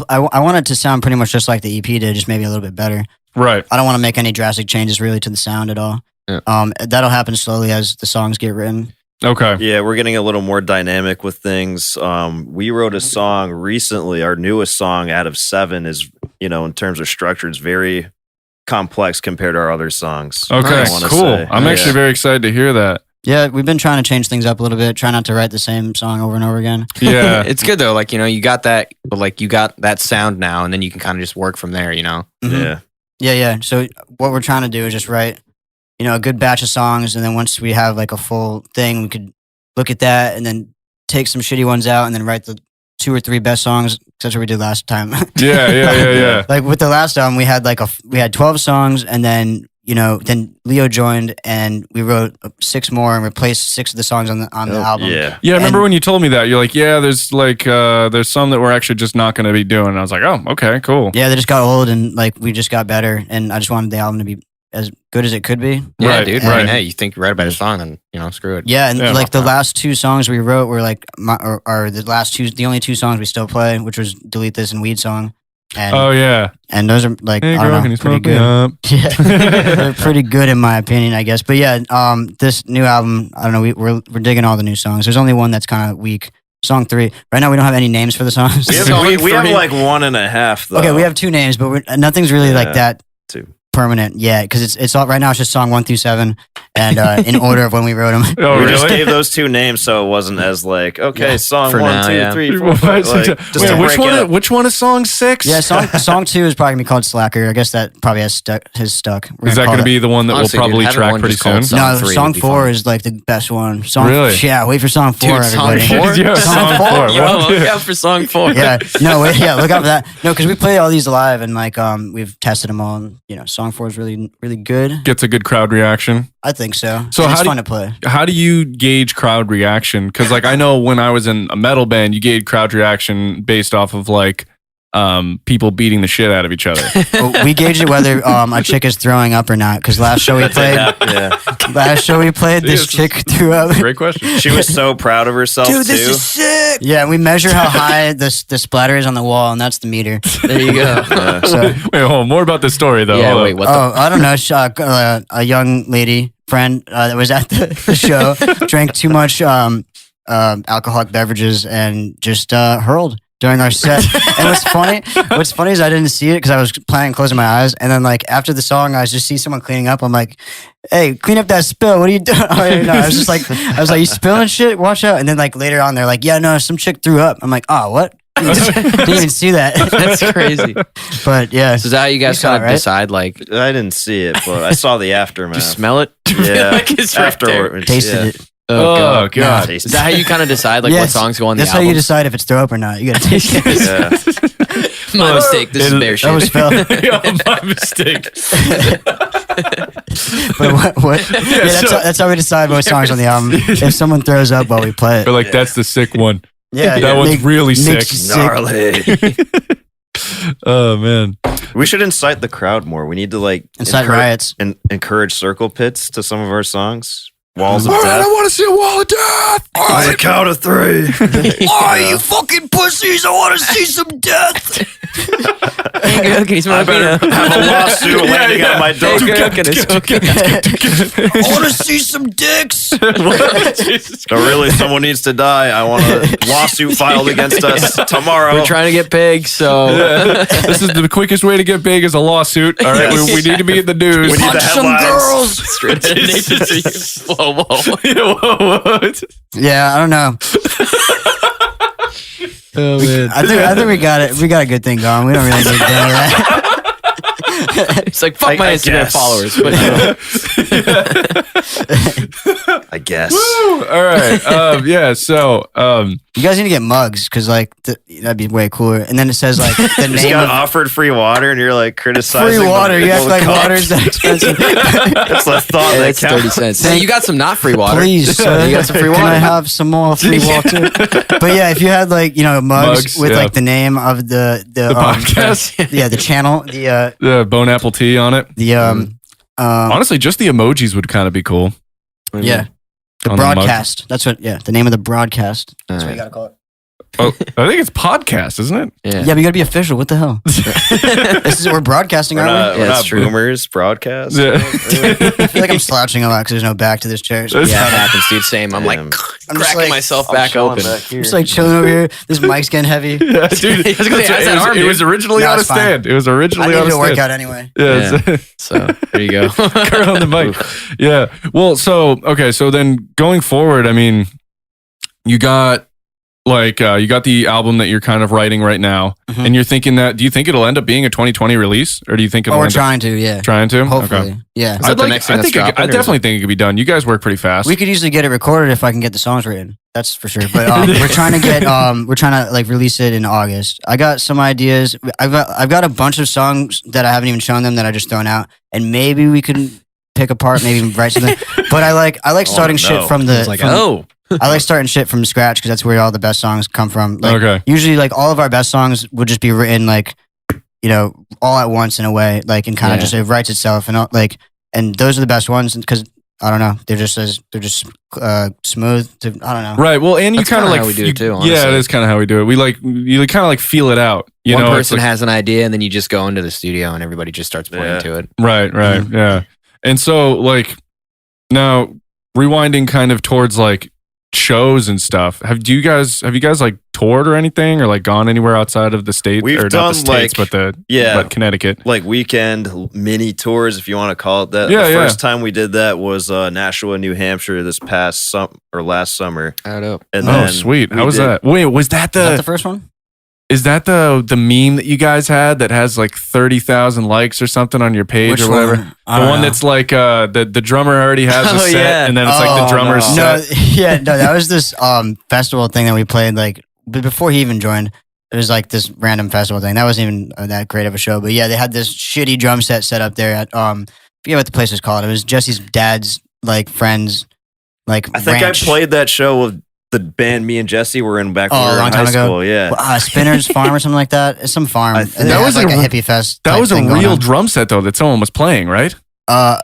I want it to sound pretty much just like the EP did, just maybe a little bit better. Right. I don't want to make any drastic changes really to the sound at all. Yeah. That'll happen slowly as the songs get written. Okay. Yeah, we're getting a little more dynamic with things. We wrote a song recently. Our newest song out of 7 is, in terms of structure, it's very complex compared to our other songs. Okay, cool. I'm actually very excited to hear that. Yeah, we've been trying to change things up a little bit, try not to write the same song over and over again. Yeah. It's good though. Like, you got that, but like you got that sound now, and then you can kind of just work from there, Mm-hmm. Yeah. So what we're trying to do is just write, a good batch of songs, and then once we have like a full thing, we could look at that and then take some shitty ones out and then write the 2 or 3 best songs. That's what we did last time. Yeah. Like with the last album, we had 12 songs, and then then Leo joined, and we wrote 6 more and replaced 6 of the songs on the album. Yeah. I remember when you told me that. You're like, yeah, there's there's some that we're actually just not going to be doing. And I was like, oh, okay, cool. Yeah, they just got old, and like we just got better, and I just wanted the album to be as good as it could be. Yeah, right, dude. Right. I mean, hey, you think you write about a song, then screw it. Yeah, and like the last 2 songs we wrote were like the only 2 songs we still play, which was Delete This and Weed Song. And, and those are like, hey, I don't know, pretty good. Yeah, they're pretty good in my opinion, I guess. But yeah, this new album, I don't know, we're digging all the new songs. There's only one that's kind of weak. Song 3. Right now, we don't have any names for the songs. We have like 1.5 though. Okay, we have 2 names, but nothing's really like that 2. permanent yet, because it's all right now. It's just song 1 through 7, and in order of when we wrote them. Oh, we really? just gave those 2 names, so it wasn't as like song for 1, now, 2, 3, 4, 5. Like, which one is song 6? Yeah, song 2 is probably gonna be called Slacker. I guess that probably has stuck. Is that going to be the one that we'll probably track pretty soon? No, song 4 is like the best one. Really? Yeah, wait for song 4, everybody. Song 4. Look out for song 4. Yeah, look out for that. No, because we play all these live, and like we've tested them all. And, song 4 is really good. Gets a good crowd reaction. I think so. So it's fun to play. How do you gauge crowd reaction? Because like I know when I was in a metal band, you gauge crowd reaction based off of like people beating the shit out of each other. Well, we gauge it whether a chick is throwing up or not. Because last show we played, this chick threw up. Great question. She was so proud of herself. Dude, too. this is sick. Yeah, we measure how high the splatter is on the wall, and that's the meter. There you go. Wait, hold on. More about this story though. Yeah, wait, what I don't know. A young lady friend that was at the show drank too much alcoholic beverages and just hurled during our set. And what's funny is I didn't see it because I was planning on closing my eyes, and then like after the song I just see someone cleaning up. I'm like, hey, clean up that spill, what are you doing? I was like, you spilling shit, watch out. And then like later on they're like, yeah, no, some chick threw up. I'm like, oh, what? Didn't even see that. That's crazy. But yeah. So is that how you guys kind of decide? Like, I didn't see it, but I saw the aftermath. Did you smell it? Yeah, like it's afterwards. Tasted it. Oh God. Is that how you kind of decide like what songs go on the album? That's how you decide if it's throw up or not. You gotta taste it. Yeah. My mistake. This is bear shit. That was Phil. My mistake. But what? That's how we decide what songs on the album. If someone throws up while we play it. But like that's the sick one. Yeah, that one's really sick. Gnarly. Oh man. We should incite the crowd more. We need to like incite riots and encourage circle pits to some of our songs. Walls of All right, death. I want to see a wall of death. On the count of 3. You fucking pussies! I want to see some death. Hey girl, can you smell I better have a lawsuit landing on my door. Hey girl, can I smoke it? I want to see some dicks. So really, someone needs to die. I want a lawsuit filed against us tomorrow. We're trying to get big, so This is the quickest way to get big is a lawsuit. All right, we need to be in the news. We need the Punch some headlines. girls. straight to Nathan's. Whoa. Whoa. Yeah, I don't know. Oh man. I think we got it. We got a good thing going. We don't really need to do that. It's like fuck my I Instagram guess. followers, but I guess. Woo! All right. Yeah. So, You guys need to get mugs because like that'd be way cooler. And then it says like the You name got of offered free water, and you're like criticizing free water. the You act people like cup. water's that expensive. That's the thought hey, that that's 30 counts. cents. Hey, you got some not free water. Please, sir. You got some free Can I water. have some more free water? But yeah, if you had like mugs with like the name of the podcast. yeah, the channel, the bone apple tea on it. Honestly, just the emojis would kind of be cool. yeah, the On the mug. broadcast. That's what. Yeah, the name of the broadcast. That's what you Alright. gotta call it. Oh, I think it's podcast, isn't it? Yeah, but you got to be official. What the hell? We're broadcasting, we're we? not boomers broadcast. Yeah. I feel like I'm slouching a lot because there's no back to this chair. So Yeah, it happens, dude. Same. I'm like cracking myself back open. Back here. I'm just like chilling over here. This mic's getting heavy. Yeah, dude. It was originally on a stand. It was originally on a stand. I need to work out anyway. Yeah. So there you go. Curl on the mic. Yeah. Well, so then going forward, I mean, you got the album that you're kind of writing right now, and you're thinking that. Do you think it'll end up being a 2020 release, or do you think it'll? We're trying to, yeah. Trying to, hopefully, okay. yeah. I definitely think it could be done. You guys work pretty fast. We could easily get it recorded if I can get the songs written. That's for sure. But we're trying to like release it in August. I got some ideas. I've got a bunch of songs that I haven't even shown them that I just thrown out, and maybe we can pick apart, maybe write something. But I like starting shit from the. I like starting shit from scratch because that's where all the best songs come from. Like, usually, like all of our best songs would just be written like, all at once in a way, like, and kind of just it writes itself, and and those are the best ones because I don't know, they're just smooth. I don't know. Right. Well, and you kind of like how we do it too. Honestly. Yeah, it is kind of how we do it. You kind of like feel it out. One person has an idea, and then you just go into the studio, and everybody just starts playing to it. Right. Mm-hmm. Yeah. And so like now rewinding kind of towards like shows and stuff. Have you guys like toured or anything, or like gone anywhere outside of the state? We've or done not the states, but Connecticut, like weekend mini tours, if you want to call it that. Yeah, the first time we did that was Nashua, New Hampshire, this past last summer. Add up. And sweet. How was that? Wait, was that the first one? Is that the meme that you guys had that has like 30,000 likes or something on your page? Which or whatever? One? The one that's like the drummer already has a set, and then it's like the drummer's set. That was this festival thing that we played like before he even joined. It was like this random festival thing. That wasn't even that great of a show, but yeah, they had this shitty drum set set up there at I forget what the place was called. It was Jesse's dad's like friends like I think ranch. I played that show with the band me and Jesse were in back when we were a long in time high ago. school. Yeah, Spinner's Farm or something like that. It's some farm. And that was like a hippie fest. That was a real drum set though that someone was playing, right? No,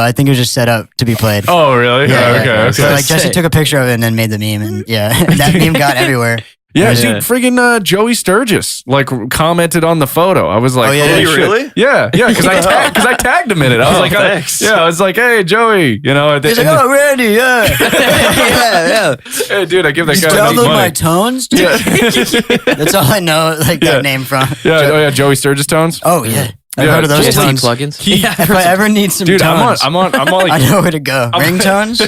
I think it was just set up to be played. Oh, really? Yeah, okay. So like Jesse took a picture of it and then made the meme, and that meme got everywhere. Yeah, dude, friggin' Joey Sturgis like commented on the photo. I was like, oh, yeah, really? Yeah, because I tagged him in it. I was like, thanks. I was like, hey, Joey, He's like, oh, Randy, yeah. yeah. Hey, dude, I give that guy download money. my tones. Yeah, that's all I know. Like that name from. Yeah, Joey Sturgis tones. Oh yeah. I've heard of those tones. Plugins. If I ever need some dude, tones, I'm on like, I know where to go. Ringtones.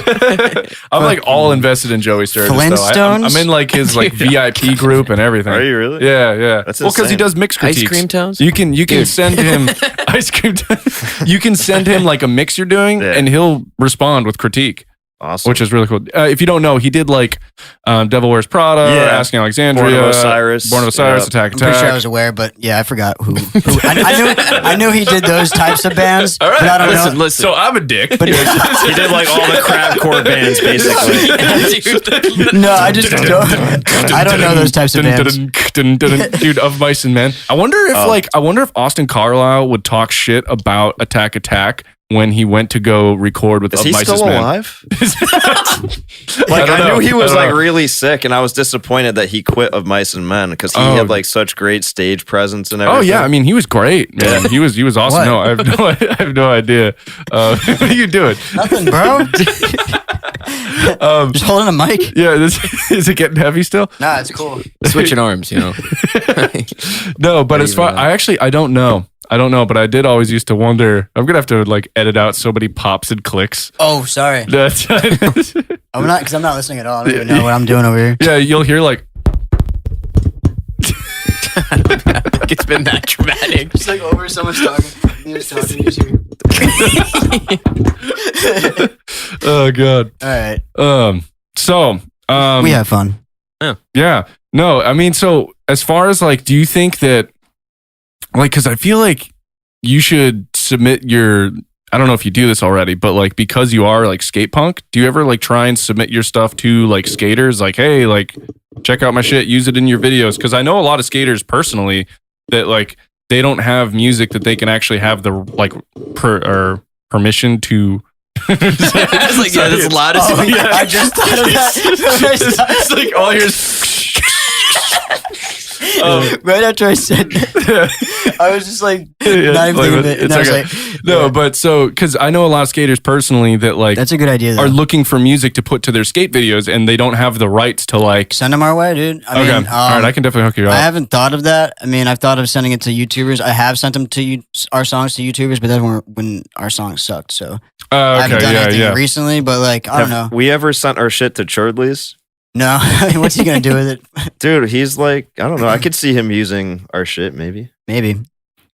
I'm like all invested in Joey Sturgis. Flintstones. I'm in like his like VIP group and everything. Are you really? Yeah. That's well, because he does mix critiques. Ice cream tones. You can send him ice cream. You can send him like a mix you're doing, and he'll respond with critique. Awesome. Which is really cool. If you don't know, he did like Devil Wears Prada, Asking Alexandria, Born of Osiris, Attack. I'm pretty sure I was aware, but yeah, I forgot who. I knew he did those types of bands. All right, but I don't know. Listen. So I'm a dick. But he did like all the crapcore bands, basically. No, I just don't. I don't know those types of bands. Dude, Of Mice and Men. I wonder if Austin Carlisle would talk shit about Attack when he went to go record with Of Mice and Men. Alive? I knew he was like really sick, and I was disappointed that he quit Of Mice and Men because he had like such great stage presence and everything. Oh yeah, I mean he was great, man. Yeah. He was awesome. What? No, I have no idea. What are you doing? Nothing, bro. Just holding a mic. Yeah, is it getting heavy still? Nah, it's cool. Switching arms, No, but as far I don't know. But I did always used to wonder. I'm gonna have to like edit out so many pops and clicks. Oh, sorry. I'm not listening at all. I don't even know what I'm doing over here. Yeah, you'll hear like. I don't think it's been that dramatic. Just like over someone's talking. He was talking. You just hear. Oh god. All right. So. We have fun. Yeah. No, I mean, so as far as like, do you think that? Like, because I feel like you should submit your, I don't know if you do this already, but like, because you are like skate punk, do you ever like try and submit your stuff to like skaters? Like, hey, like, check out my shit, use it in your videos. Because I know a lot of skaters personally that like, they don't have music that they can actually have the like permission to. It's like, yeah, that's loud as I just thought of that. It's like all your. Right after I said that, I was just like, not even thinking of it. And I was like, no, but so, because I know a lot of skaters personally that like that's a good idea. Are looking for music to put to their skate videos, and they don't have the rights to like send them our way, dude. I mean, all right, I can definitely hook you up. I haven't thought of that. I mean, I've thought of sending it to YouTubers. I have sent them to our songs to YouTubers, but that's when our songs sucked. So I haven't done anything recently. But like, I don't know. We ever sent our shit to Churdley's? No. I mean, what's he gonna do with it, dude? He's like, I don't know. I could see him using our shit, maybe.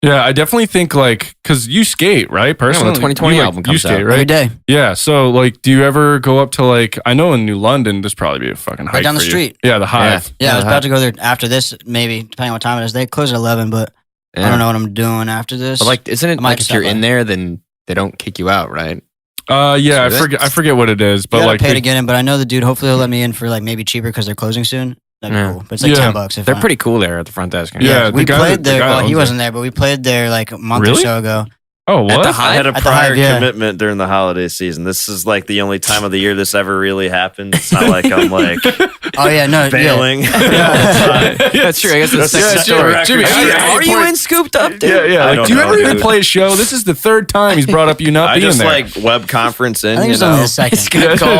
Yeah, I definitely think like because you skate, right? Personally, when the 2020 album comes skate, out right? every day. Yeah, so like, do you ever go up to like? I know in New London, this probably be a fucking hike right down the for you. street. Yeah, the Hive. Yeah, I was about to go there after this, maybe depending on what time it is. They close at 11, but I don't know what I'm doing after this. But like, isn't it like if you're in there, then they don't kick you out, right? Yeah, I forget what it is, but like pay to get in. But I know the dude. Hopefully, he'll let me in for like maybe cheaper because they're closing soon. That'd be cool. But it's like $10. They're pretty cool there at the front desk. Yeah, we played there. Well, he wasn't there, but we played there like a month or so ago. Oh, what? I had a prior commitment during the holiday season. This is like the only time of the year this ever really happened. It's not like I'm like, failing. Yeah, that's true. I guess it's the story. Jimmy, are you in Scooped Up, dude? Yeah. Like, do you ever even play a show? This is the third time he's brought up you not being there. I just like web conference in. I think it was only the second. Skype call.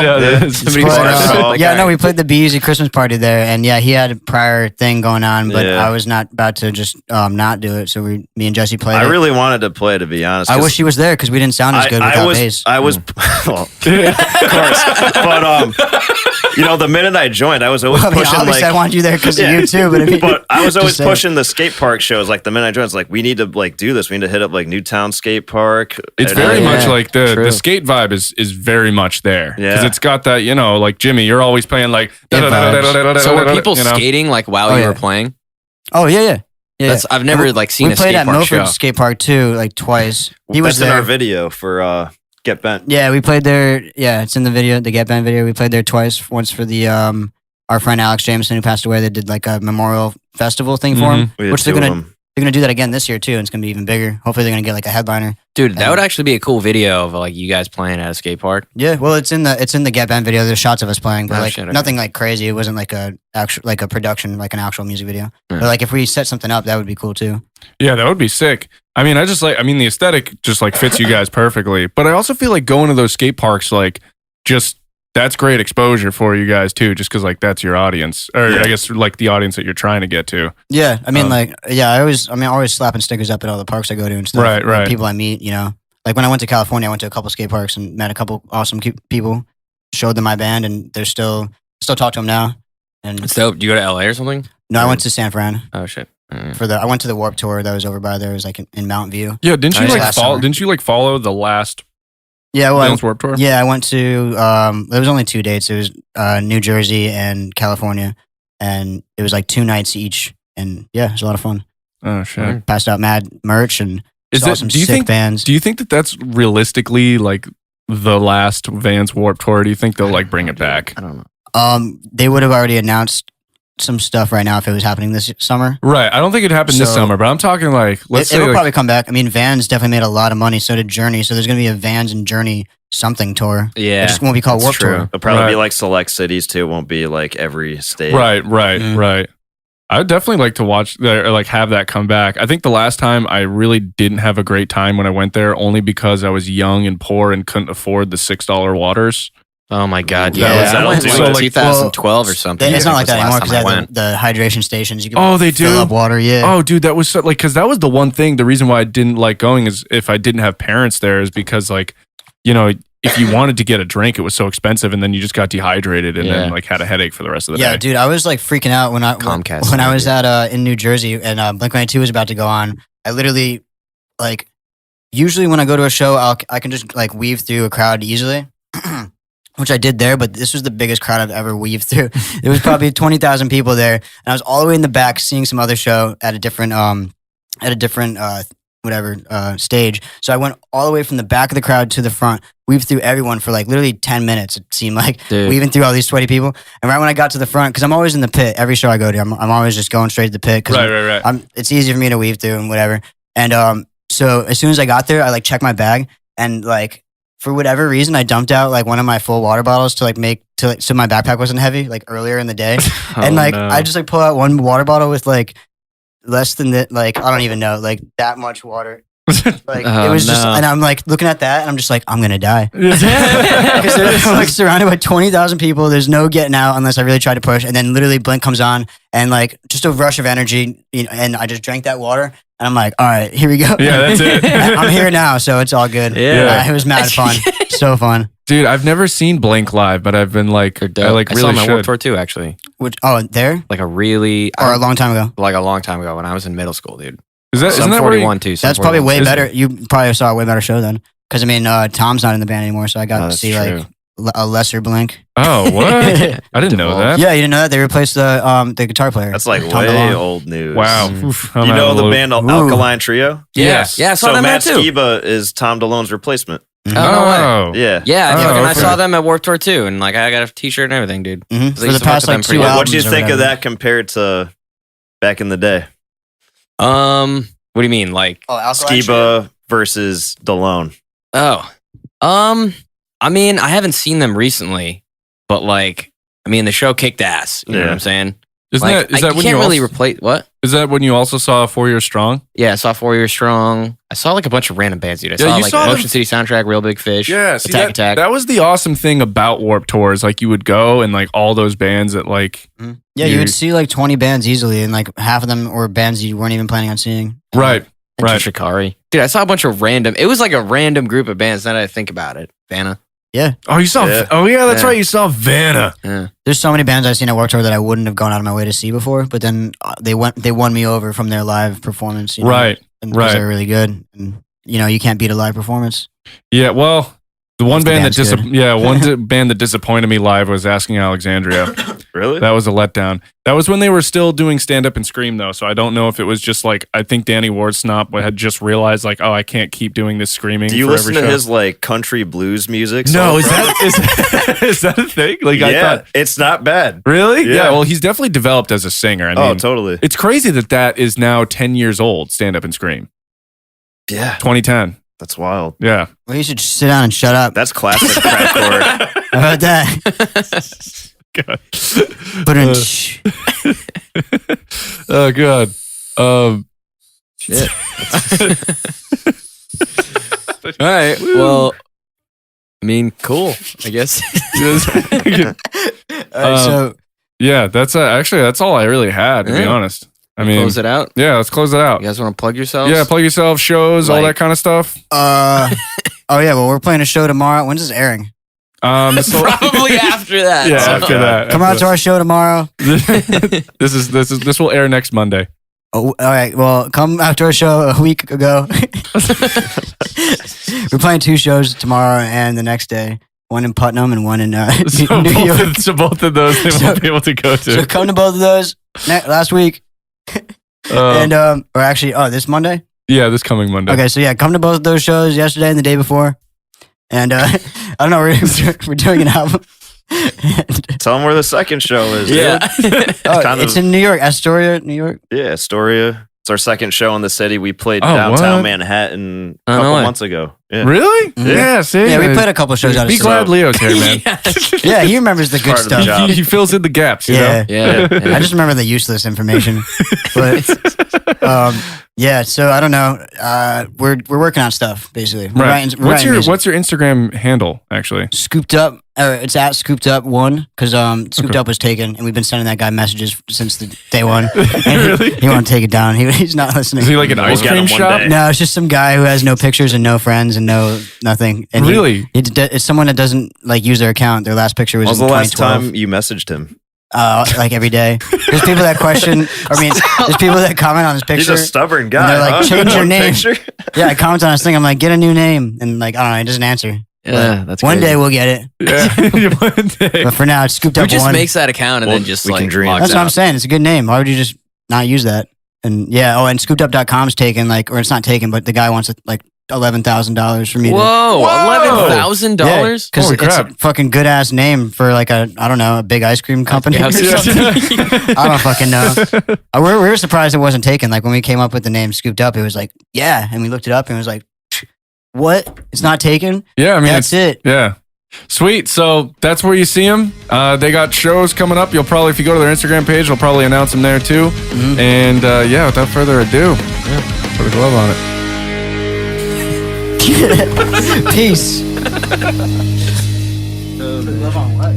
We played the Beezy Christmas party there, and he had a prior thing going on, but I was not about to just not do it. So me and Jesse played. I really wanted to play, to be honest. I wish he was there because we didn't sound as good without bass. I was, well, of course, but the minute I joined, I was always pushing. Obviously, I wanted you there because of you too. But I was always pushing the skate park shows. Like the minute I joined, it's like we need to like do this. We need to hit up like Newtown Skate Park. It's very much like the skate vibe is very much there because it's got that like Jimmy. You're always playing like. So were people skating like while you were playing? Oh yeah. Yeah, I've never like seen a skate park show. We played at Milford Skate Park too, like twice. He was there. In our video for Get Bent. Yeah, we played there. Yeah, it's in the video, the Get Bent video. We played there twice. Once for the our friend Alex Jameson who passed away. They did like a memorial festival thing for him, which they're gonna do that again this year too, and it's gonna be even bigger. Hopefully, they're gonna get like a headliner. Dude, that would actually be a cool video of like you guys playing at a skate park. Yeah, well, it's in the Get Bent video. There's shots of us playing, but nothing like crazy. It wasn't like a production, like an actual music video. But like if we set something up, that would be cool too. Yeah, that would be sick. I mean, the aesthetic just like fits you guys perfectly. But I also feel like going to those skate parks, like just that's great exposure for you guys too, just because like that's your audience, or I guess like the audience that you're trying to get to. Yeah, I mean, I always slapping stickers up at all the parks I go to and stuff. Right. Like, people I meet, like when I went to California, I went to a couple skate parks and met a couple awesome people. Showed them my band, and they're still talk to them now. And it's dope. Do you go to LA or something? No, I went to San Fran. Oh shit. I went to the Warped Tour that was over by there. It was like in Mountain View. Yeah, didn't you follow the last? Yeah, well, Warped Tour? Yeah, I went to. There was only 2 dates. It was New Jersey and California, and it was like 2 nights each. And yeah, it was a lot of fun. Oh shit! Passed out mad merch and saw some sick bands. Do you think that that's realistically like the last Vans Warped Tour? Do you think they'll like bring it back? I don't know. They would have already announced some stuff right now if it was happening this summer. Right. I don't think it happened this summer, but I'm talking like it'll probably come back. I mean, Vans definitely made a lot of money. So did Journey. So there's going to be a Vans and Journey something tour. Yeah, it just won't be called Warped Tour. It'll probably be like select cities too. It won't be like every state. Right. I would definitely like to watch or like have that come back. I think the last time I really didn't have a great time when I went there, only because I was young and poor and couldn't afford the $6 waters. Oh my God! Yeah, I went like 2012 or something. It's not like that anymore because they have the hydration stations. You can they do fill up water. Yeah. Oh, dude, that was because that was the one thing. The reason why I didn't like going is if I didn't have parents there, is because like if you wanted to get a drink, it was so expensive, and then you just got dehydrated and then like had a headache for the rest of the day. Yeah, dude, I was like freaking out when I was at in New Jersey and Blink-182 was about to go on. I literally like usually when I go to a show, I can just like weave through a crowd easily. Which I did there, but this was the biggest crowd I've ever weaved through. There was probably 20,000 people there, and I was all the way in the back seeing some other show at a different stage. So I went all the way from the back of the crowd to the front, weaved through everyone for like literally 10 minutes. It seemed like weaving through all these sweaty people. And right when I got to the front, because I'm always in the pit every show I go to, I'm always just going straight to the pit. Right. It's easy for me to weave through and whatever. And so as soon as I got there, I like checked my bag and like. for whatever reason, I dumped out like one of my full water bottles so my backpack wasn't heavy like earlier in the day, and like I just like pull out one water bottle with like less than that, like I don't even know, like that much water. Like it was just, and I'm like looking at that, and I'm just like, I'm gonna die because they're like surrounded by 20,000 people. There's no getting out unless I really try to push. And then literally Blink comes on, and like just a rush of energy, and I just drank that water, and I'm like, all right, here we go. Yeah, that's it. I'm here now, so it's all good. Yeah, it was mad fun, so fun. Dude, I've never seen Blink live, but I've been like, I saw really them at Warped should. Tour too, actually. There? Like a really, or a long time ago. Like a long time ago when I was in middle school, dude. Isn't that 41 too? That's probably way better. You probably saw a way better show then, because I mean, Tom's not in the band anymore, so I got to see like a lesser Blink. Oh, what? I didn't know that. Yeah, you didn't know that they replaced the guitar player. That's like Tom way DeLonge. old news. Wow. You know the band Alkaline Trio? Yes. Yeah, I saw So them Matt there too. Skiba is Tom DeLonge's replacement. Oh, no way. Yeah. Yeah, I okay. saw them at Warped Tour too, and like I got a T-shirt and everything, dude. Mm-hmm. They For used the to fuck past with them like pretty two good. albums. What do you or think of whatever. that compared to back in the day? What do you mean, like? Oh, Alkaline Trio? Skiba versus DeLonge. Oh, I mean, I haven't seen them recently, but like, I mean, the show kicked ass. You know what I'm saying? Is Like, that when can't you really also, replace what? is that when you also saw 4 Years Strong? Yeah, I saw 4 Years Strong. I saw like a bunch of random bands, dude. I Yeah, saw you like saw them- Motion City Soundtrack, Real Big Fish, See, Attack. that was the awesome thing about Warped Tours. Like you would go and like all those bands that like Yeah, you would see like 20 bands easily, and like half of them were bands you weren't even planning on seeing. right. Right. Shikari. Dude, I saw a bunch of random. It was like a random group of bands. Now that I think about it, Vanna. Yeah. Oh, you saw. Yeah. Oh, yeah, that's Yeah. right. You saw Vanna. Yeah. There's so many bands I've seen at Warped Tour that I wouldn't have gone out of my way to see before, but then they won me over from their live performance. You know? Right. And right. because they're really good, and you can't beat a live performance. Yeah. Well, the one If the band that band's good. one band that disappointed me live was Asking Alexandria. Really? That was a letdown. That was when they were still doing stand up and scream though. So I don't know if it was just like I think Danny Wardsnop had just realized like, oh, I can't keep doing this screaming. Do you for listen every to show. his like country blues music? No, solo is that a thing? Like yeah, I thought. it's not bad. Really? Yeah. Yeah. Well, he's definitely developed as a singer. I mean, Oh, totally. it's crazy that is now 10 years old. Stand up and scream. Yeah, 2010. that's wild. Yeah. Well, you should just sit down and shut up. That's classic crackcore. How about that? God. But Oh god. Shit. All right. Well, I mean, cool. I guess. so Yeah, that's actually that's all I really had to be Yeah. honest. I mean, Close it out. yeah, let's close it out. You guys want to plug yourselves? Yeah, plug yourself, shows, all Like- that kind of stuff. oh yeah, well we're playing a show tomorrow. When's this airing? Probably after that. Yeah, So- after that. Come out to our show tomorrow. This will air next Monday. Oh, all right. Well, come after our show a week ago. We're playing 2 shows tomorrow and the next day. One in Putnam and one in So New York. both of those they So- won't be able to go So to. come to both of those last week. And or actually, this Monday. Yeah, this coming Monday. Okay, so yeah, come to both of those shows yesterday and the day before. And I don't know, we're doing an album. Tell them where the second show is. Yeah. Kind It's of- in New York, Astoria, New York. Yeah, Astoria. It's our second show in the city. We played Oh, downtown what? Manhattan a Oh, no couple way. months ago. Yeah. Really? Mhm. Yeah, see? Yeah, we played a couple shows out of Be Astoria. glad Leo's here, man. Yeah, he remembers the good Part of the stuff. job. He fills in the gaps, you Yeah. Yeah. I just remember the useless information. But yeah, so I don't know. We're working on stuff basically. We're Right. writing music. What's your Instagram handle, actually? Scooped Up? It's at Scooped Up 1 because Scooped Up was taken, and we've been sending that guy messages since the day one. And Really? He won't take it down. He's not listening. Is he like an We'll ice get cream him one shop? day. No, it's just some guy who has no pictures and no friends and no nothing. And Really? it's someone that doesn't like use their account. Their last picture was When was in the last 2012. time you messaged him? Like every day. There's people that question. I mean, there's people that comment on his He's picture. a stubborn guy. they're like, huh? "Change your One name." picture? Yeah, I comment on his thing. I'm like, get a new name, and like I don't know, he doesn't answer. Yeah, that's One crazy. day we'll get it, Yeah. One day. but for now it's Scooped Who Up just 1. makes that account and Well, then just we can like dream. logs That's what I'm out? saying. It's a good name. Why would you just not use that? And yeah, and ScoopedUp.com's taken, like, or it's not taken, but the guy wants like $11,000 for me. Whoa, Whoa. $11,000? Because Holy it's crap. a fucking good ass name for like a big ice cream company. Yeah, or something. I don't fucking know. We were surprised it wasn't taken. Like when we came up with the name Scooped Up, it was like, yeah. And we looked it up and it was like, what? It's not taken? Yeah, I mean, that's it. Yeah. Sweet. So that's where you see them. They got shows coming up. You'll probably, if you go to their Instagram page, they'll probably announce them there too. Mm-hmm. And yeah, without further ado, put a glove on it. Peace. Glove on what?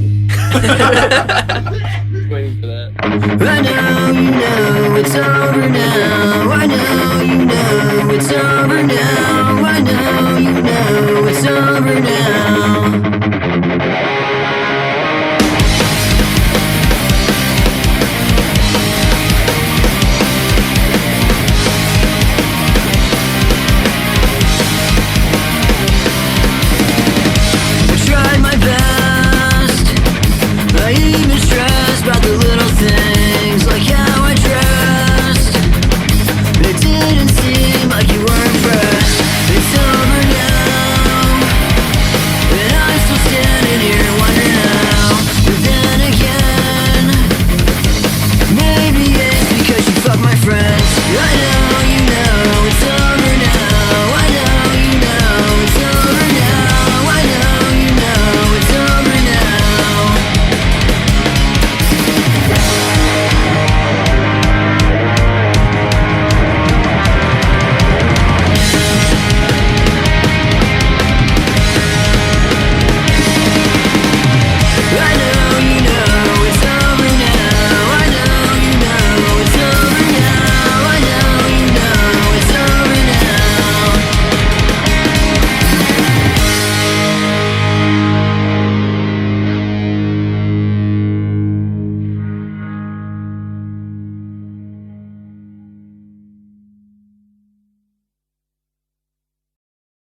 Waiting for that. I know you know it's over now. I know you know it's over now. I know you know it's over now.